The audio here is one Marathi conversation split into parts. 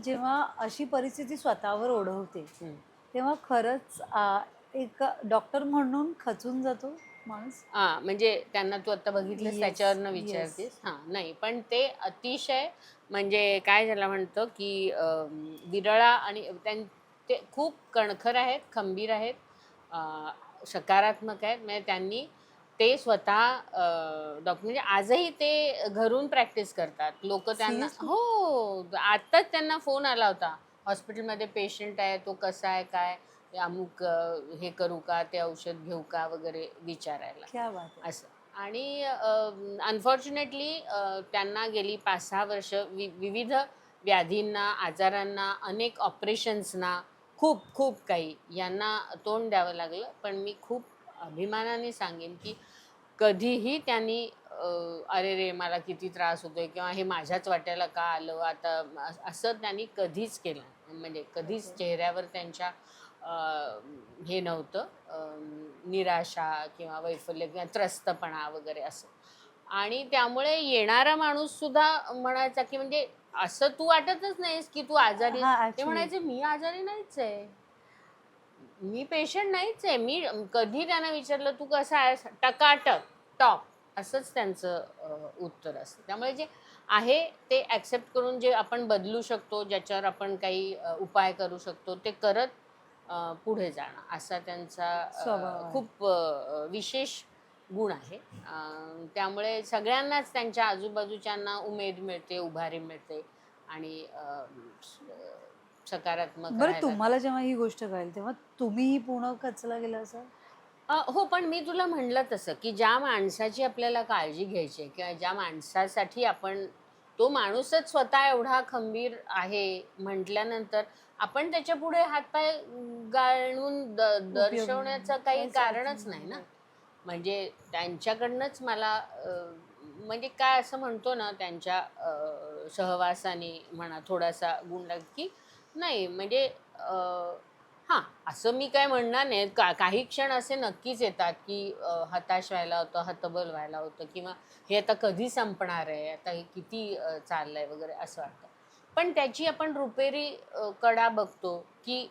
जेव्हा अशी परिस्थिती स्वतःवर ओढवते, हं. तेव्हा खरंच एक डॉक्टर म्हणून खचून जातो माणूस? म्हणजे त्यांना तू आता बघितलंस येस, त्याच्यावरनं येस. विचारतेस? नाही. पण ते अतिशय म्हणजे काय त्याला म्हणतो, की विरळा आणि ते खूप कणखर आहेत, खंबीर आहेत, अ, सकारात्मक आहेत. म्हणजे त्यांनी ते स्वतः डॉक्टर म्हणजे आजही ते घरून प्रॅक्टिस करतात. लोकं त्यांना सिरियसली? हो, आत्ताच त्यांना फोन आला होता. हॉस्पिटलमध्ये पेशंट आहे, तो कसा आहे, काय? ते अमुक हे करू का, ते औषध घेऊ का वगैरे विचारायला क्या बात है! असं. आणि अनफॉर्च्युनेटली त्यांना गेली 5-6 वर्ष विविध व्याधींना, आजारांना, अनेक ऑपरेशन्सना, खूप खूप काही यांना तोंड द्यावं लागलं. पण मी खूप अभिमानाने सांगेन, की कधीही त्यांनी "अरे रे! मला किती त्रास होतोय" किंवा "हे माझ्याच वाट्याला का आलं आता?" असं त्यांनी कधीच केलं नाही. म्हणजे कधीच ओके. चेहऱ्यावर त्यांच्या अ, हे नव्हतं, निराशा किंवा वैफल्य किंवा त्रस्तपणा वगैरे असं. आणि त्यामुळे येणारा माणूस सुद्धा म्हणायचा, की म्हणजे असं तू वाटतच नाहीस, की तू आजारी हां, ते ॲक्चुअली म्हणायचे, "मी आजारी नाहीच आहे. मी पेशंट नाहीच आहे." मी कधी त्यांना विचारलं, "तू कसा आहेस?" टकाटक, टॉप असंच त्यांचं उत्तर असतं. त्यामुळे जे आहे ते ॲक्सेप्ट करून जे आपण बदलू शकतो, ज्याच्यावर आपण काही उपाय करू शकतो, ते करत पुढे जाणं असा त्यांचा स्वभाव आहे. खूप विशेष गुण आहे. त्यामुळे सगळ्यांनाच त्यांच्या आजूबाजूच्यांना उमेद मिळते, उभारी मिळते आणि सकारात्मक बरं राहायला. तुम्हाला जेव्हा ही गोष्ट कळेल, तेव्हा तुम्हीही पूर्ण खचला गेला असाल? हो, पण मी तुला म्हणलं तसं, की ज्या माणसाची आपल्याला काळजी घ्यायची आहे किंवा ज्या माणसासाठी आपण तो माणूसच स्वतः एवढा खंबीर आहे म्हटल्यानंतर आपण त्याच्यापुढे हातपाय गाळून उपयोग दर्शवण्याचं काही काहीच अर्थ कारणच नाही नाही. ना. राइट. म्हणजे त्यांच्याकडनंच मला म्हणजे काय असं म्हणतो ना, त्यांच्या सहवासाने म्हणा थोडासा गुण लागला, की नाही म्हणजे हां, असं मी काय म्हणणार नाही. काही क्षण असे नक्कीच येतात, की हताश व्हायला होतं, हतबल व्हायला होतं किंवा हे आता कधी संपणार आहे, आता हे किती चाललंय वगैरे असं वाटतं. पण त्याची आपण रुपेरी कडा बघतो, की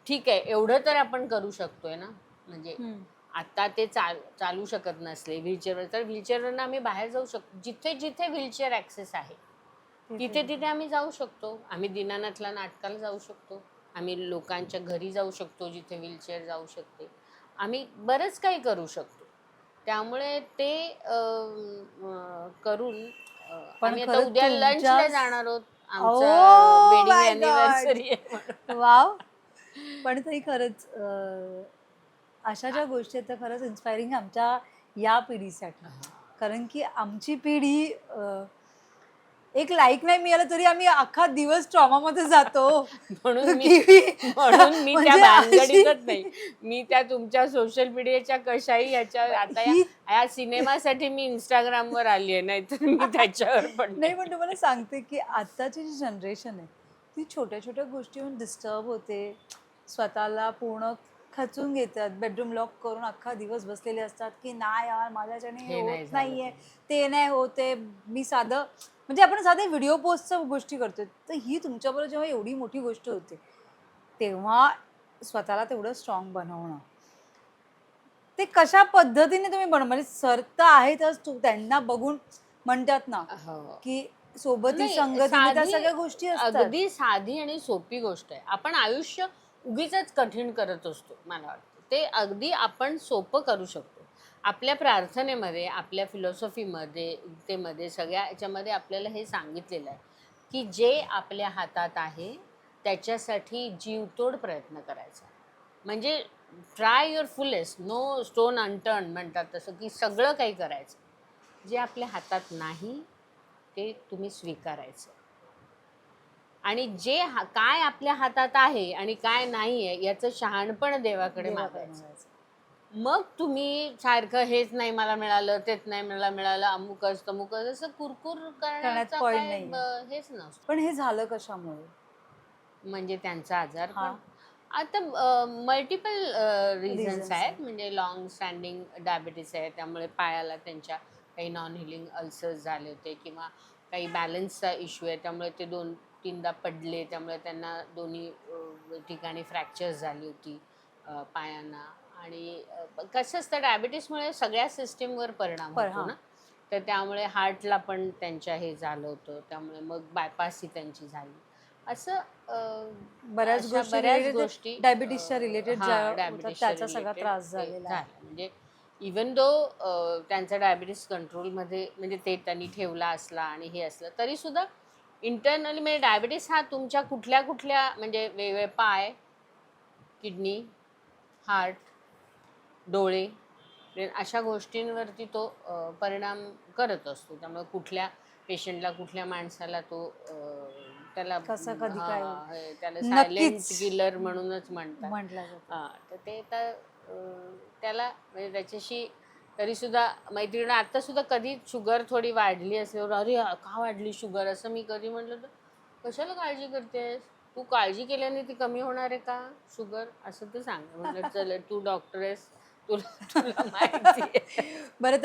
ठीक आहे, एवढं तर आपण करू शकतोय ना. म्हणजे हं. आता ते चालू शकत नसले व्हीलचेअरवर, तर व्हीलचेअरवरनं आम्ही बाहेर जाऊ शकतो. जिथे-जिथे व्हीलचेअर ॲक्सेस आहे, तिथे, तिथे-तिथे तिथे. आम्ही जाऊ शकतो. आम्ही दीनानाथला नाटकाला जाऊ शकतो. आम्ही लोकांच्या घरी जाऊ शकतो, जिथे व्हीलचेअर जाऊ शकते. आम्ही बरंच काही करू शकतो. त्यामुळे ते करून पण आम्ही आता खरंच उद्या तुमच्या लंचला जाणार आहोत. आमचा ओह वेडिंग माय गॉड! अॅनिव्हर्सरी आहे म्हणून. वॉव! पण ताई खरंच अशा ज्या गोष्टी आहेत त्या खरंच इन्स्पायरिंग आमच्या या पिढीसाठी. कारण की आमची पिढी एक लाईक नाही मिळालं तरी आम्ही अख्खा दिवस ट्रॉमामध्ये जातो, म्हणून मी की म्हणून मी त्या म्हणजे अशी भानगडीतच नाही. मी त्या तुमच्या सोशल मीडियाच्या कशाही ह्याच्यावर आता ही या सिनेमासाठी मी Instagramवर आली आहे, नाहीतर मी त्याच्यावर पण नाही, पण नाही. तुम्हाला सांगते, की आत्ताची जी जनरेशन आहे, ती छोट्या-छोट्या गोष्टीहून डिस्टर्ब होते. स्वतःला पूर्ण खचून घेतात. बेडरूम लॉक करून अख्खा दिवस बसलेले असतात, की नाही यार माझ्याच्याने हे हे होत नाही झालं नाहीये, ते. ते नाही होत आहे. मी साधं म्हणजे आपण साधे व्हिडिओ पोस्टच्या गोष्टी करतोय. तर ही तुमच्याबरोबर जेव्हा एवढी मोठी गोष्ट होते, तेव्हा स्वतःला तेवढं स्ट्राँग बनवणं. ते कशा पद्धतीने तुम्ही म्हणजे सर तर आहेतच त्यांना बघून म्हणतात ना, हो. की सोबती नाही, संगतीने त्या साधी सगळ्या गोष्टी असतात. अगदी साधी आणि सोपी गोष्ट आहे. आपण आयुष्य उगीचच कठीण करत असतो, मला वाटतं. ते अगदी आपण सोपं करू शकतो. आपल्या प्रार्थनेमध्ये, आपल्या फिलॉसॉफीमध्ये, गीतेमध्ये सगळ्या ह्याच्यामध्ये आपल्याला हे सांगितलेलं आहे, की जे आपल्या हातात आहे, त्याच्यासाठी जीवतोड प्रयत्न करायचा. म्हणजे try your fullest, no stone unturned म्हणतात तसं, की सगळं काही करायचं. जे आपल्या हातात नाही, ते तुम्ही स्वीकारायचं. आणि जे काय आपल्या हातात आहे आणि काय नाही आहे याचं शहाणपण देवाकडे देवाकडे मागायचं. मागायचं. मग तुम्ही सारखं हेच नाही मला मिळालं, तेच नाही मला मिळालं, अमुकच तमुकच असं कुरकुर करण्यात करण्याचा पॉइंट काय नाहीये. हेच नसतं. पण हे झालं कशामुळे? म्हणजे त्यांचा आजारपण. हां, आता मल्टिपल रिझन्स रिझन्स आहेत. आहेत. म्हणजे लाँग स्टँडिंग डायबिटीस आहे, त्यामुळे पायाला त्यांच्या काही नॉन हिलिंग अल्सर्स झाले होते किंवा काही बॅलन्सचा इश्यू आहे, त्यामुळे ते 2 3दा पडले, त्यामुळे त्यांना दोन्ही ठिकाणी फ्रॅक्चर्स झाली होती पायांना. आणि कसं असतं डायबिटीसमुळे सगळ्या सिस्टीमवर परिणाम होतो ना, तर त्यामुळे हार्टला पण त्यांच्या हे झालं होतं, त्यामुळे मग बायपास ही त्यांची झाली. असं बऱ्याच अशा गोष्टी बऱ्याच related गोष्टी डायबिटीसच्या रिलेटेड ज्या हां, होतात डायबिटीसच्या त्याचा सगळा रिलेटेड त्रास ते झालेला आहे. झालं. म्हणजे इवन दो त्यांचा डायबिटीस कंट्रोलमध्ये म्हणजे ते त्यांनी ठेवला असला आणि हे असलं तरीसुद्धा इंटरनली म्हणजे डायबिटीस हा तुमच्या कुठल्या कुठल्या म्हणजे वेगवेगळे पाय, किडनी, हार्ट, डोळे, अशा गोष्टींवरती तो परिणाम करत असतो. त्यामुळे कुठल्या पेशंटला, कुठल्या माणसाला तो त्याला कसं कधी काय त्याला सायलेंट नक्कीच किलर म्हणूनच म्हणतात. म्हटलं जातं. हां, तर ते तर त्याला म्हणजे त्याच्याशी तरीसुद्धा मैत्रिणी आत्तासुद्धा कधी शुगर थोडी वाढली असल्यावर, "अरे का वाढली शुगर?" असं मी कधी म्हटलं तर, "कशाला काळजी करतेस? तू काळजी केल्याने ती कमी होणार आहे का शुगर?" असं तर सांग. म्हटलं, "चल तू डॉक्टर आहेस, तुला तुला माहिती आहे." बरं